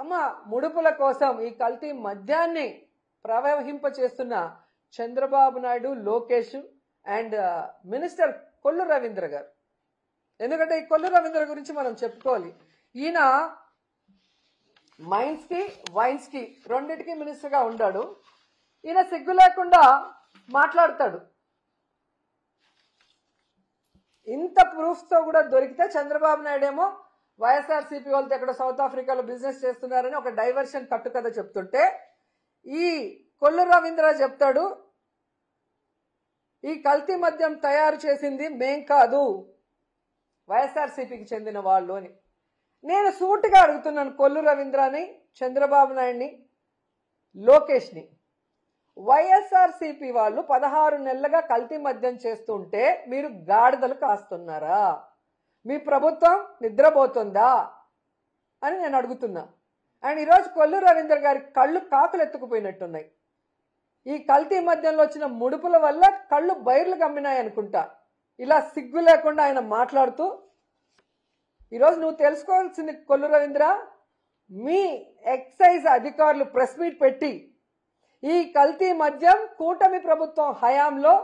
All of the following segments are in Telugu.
తమ ముడుపుల కోసం ఈ కల్తీ మద్యాన్ని ప్రవహింపచేస్తున్న చంద్రబాబు నాయుడు, లోకేష్ అండ్ మినిస్టర్ కొల్లు రవీంద్ర గారు. ఎందుకంటే ఈ కొల్లు రవీంద్ర గురించి మనం చెప్పుకోవాలి. ఈయన మైన్స్ కి వైన్స్ కి రెండింటికి మినిస్టర్ గా ఉన్నాడు. ఈయన సిగ్గు లేకుండా మాట్లాడతాడు. ఇంత ప్రూఫ్స్ తో కూడా దొరికితే చంద్రబాబు నాయుడు ఏమో వైఎస్ఆర్సీపీ వాళ్ళతో ఎక్కడ సౌత్ ఆఫ్రికాలో బిజినెస్ చేస్తున్నారని ఒక డైవర్షన్ కట్టుకథ చెప్తుంటే, ఈ కొల్లు రవీంద్ర చెప్తాడు ఈ కల్తీ మద్యం తయారు చేసింది మేం కాదు, వైఎస్ఆర్సీపీకి చెందిన వాళ్ళు అని. నేను సూటిగా అడుగుతున్నాను కొల్లు రవీంద్రని, చంద్రబాబు నాయుడిని, లోకేష్ని. వైఎస్ఆర్సీపీ వాళ్ళు 16 నెలలుగా కల్తీ మద్యం చేస్తుంటే మీరు గాడిదలు కాస్తున్నారా? మీ ప్రభుత్వం నిద్రపోతుందా అని నేను అడుగుతున్నా. అండ్ ఈరోజు కొల్లు రవీంద్ర గారి కళ్ళు కాకులు ఎత్తుకుపోయినట్టున్నాయి. ఈ కల్తీ మద్యంలో వచ్చిన ముడుపుల వల్ల కళ్ళు బైర్లు గమ్మినాయి అనుకుంటా. ఇలా సిగ్గు లేకుండా ఆయన మాట్లాడుతూ, ఈరోజు నువ్వు తెలుసుకోవాల్సింది కొల్లు రవీంద్ర, మీ ఎక్సైజ్ అధికారులు ప్రెస్ మీట్ పెట్టి ఈ కల్తీ మద్యం కూటమి ప్రభుత్వం హయాంలో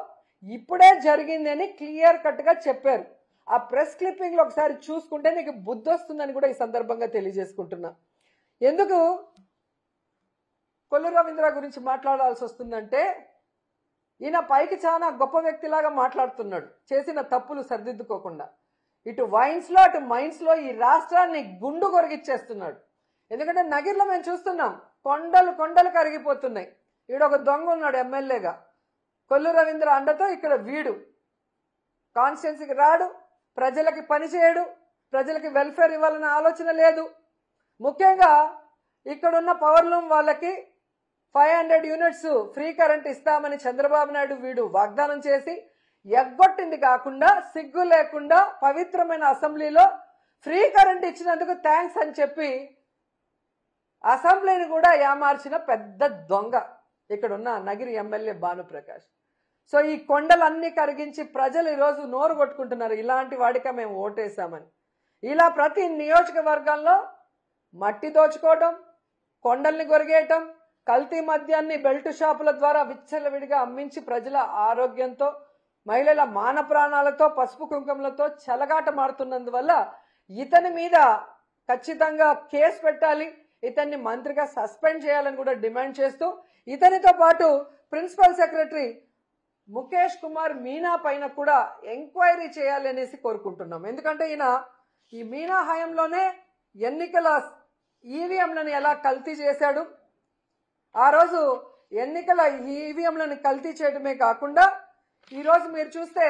ఇప్పుడే జరిగిందని క్లియర్ కట్ గా చెప్పారు. ఆ ప్రెస్ క్లిప్పింగ్ లో ఒకసారి చూసుకుంటే నీకు బుద్ధి వస్తుందని కూడా ఈ సందర్భంగా తెలియజేసుకుంటున్నా. ఎందుకు కొల్లు రవీంద్ర గురించి మాట్లాడాల్సి వస్తుందంటే, ఈయన పైకి చాలా గొప్ప వ్యక్తిలాగా మాట్లాడుతున్నాడు, చేసిన తప్పులు సరిదిద్దుకోకుండా. ఇటు వైన్స్ లో అటు మైన్స్ లో ఈ రాష్ట్రాన్ని గుండు కొరిగిచ్చేస్తున్నాడు. ఎందుకంటే నగిరిలో మేము చూస్తున్నాం, కొండలు కొండలు కరిగిపోతున్నాయి. ఈడొక దొంగ ఉన్నాడు ఎమ్మెల్యేగా, కొల్లు రవీంద్ర అండతో ఇక్కడ వీడు కాన్స్టిట్యున్సీకి రాడు, ప్రజలకి పని చేయడు, ప్రజలకి వెల్ఫేర్ ఇవ్వాలన్న ఆలోచన లేదు. ముఖ్యంగా ఇక్కడున్న పవర్లూమ్ వాళ్ళకి 500 యూనిట్స్ ఫ్రీ కరెంట్ ఇస్తామని చంద్రబాబు నాయుడు వీడు వాగ్దానం చేసి ఎగ్గొట్టింది కాకుండా, సిగ్గు లేకుండా పవిత్రమైన అసెంబ్లీలో ఫ్రీ కరెంట్ ఇచ్చినందుకు థ్యాంక్స్ అని చెప్పి అసెంబ్లీని కూడా ఏమార్చిన పెద్ద దొంగ ఇక్కడున్న నగిరి ఎమ్మెల్యే భానుప్రకాష్. సో ఈ కొండలన్నీ కరిగించి ప్రజలు ఈరోజు నోరు కొట్టుకుంటున్నారు, ఇలాంటి వాడిక మేము ఓటేశామని. ఇలా ప్రతి నియోజకవర్గంలో మట్టి దోచుకోవడం, కొండల్ని కొరిగేయటం, కల్తీ మద్యాన్ని బెల్ట్ షాపుల ద్వారా విచ్చలవిడిగా అమ్మించి ప్రజల ఆరోగ్యంతో, మహిళల మాన ప్రాణాలతో, పసుపు కుంకుమలతో చెలగాట మారుతున్నందువల్ల ఇతని మీద ఖచ్చితంగా కేసు పెట్టాలి, ఇతన్ని మంత్రిగా సస్పెండ్ చేయాలని కూడా డిమాండ్ చేస్తూ, ఇతనితో పాటు ప్రిన్సిపల్ సెక్రటరీ ముఖేష్ కుమార్ మీనా పైన కూడా ఎంక్వైరీ చేయాలి అనేసి కోరుకుంటున్నాం. ఎందుకంటే ఈయన ఈ మీనా హయాంలోనే ఎన్నికల ఈవీఎంలను ఎలా కల్తీ చేశాడు, ఆ రోజు ఎన్నికల ఈవీఎంలను కల్తీ చేయడమే కాకుండా ఈరోజు మీరు చూస్తే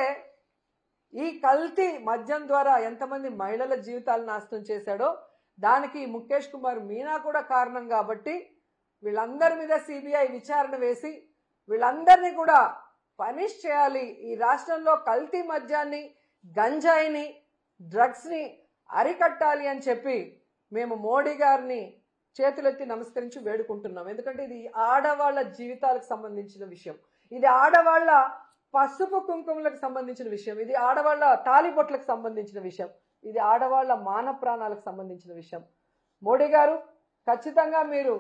ఈ కల్తీ మద్యం ద్వారా ఎంతమంది మహిళల జీవితాలు నాశనం చేశాడో దానికి ముఖేష్ కుమార్ మీనా కూడా కారణం. కాబట్టి వీళ్ళందరి మీద సిబిఐ విచారణ వేసి వీళ్ళందరినీ కూడా పనిష్ చేయాలి. ఈ రాష్ట్రంలో కల్తీ మద్యాన్ని, గంజాయిని, డ్రగ్స్ని అరికట్టాలి అని చెప్పి మేము మోడీ గారిని చేతులెత్తి నమస్కరించి వేడుకుంటున్నాం. ఎందుకంటే ఇది ఆడవాళ్ల జీవితాలకు సంబంధించిన విషయం, ఇది ఆడవాళ్ల పసుపు కుంకుమలకు సంబంధించిన విషయం, ఇది ఆడవాళ్ల తాలిబొట్లకు సంబంధించిన విషయం, ఇది ఆడవాళ్ల మాన ప్రాణాలకు సంబంధించిన విషయం. మోడీ గారు ఖచ్చితంగా మీరు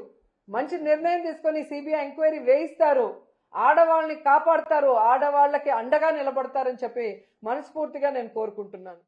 మంచి నిర్ణయం తీసుకొని సిబిఐ ఎంక్వైరీ వేయిస్తారు, ఆడవాళ్ళని కాపాడతారు, ఆడవాళ్ళకి అండగా నిలబడతారని చెప్పి మనస్ఫూర్తిగా నేను కోరుకుంటున్నాను.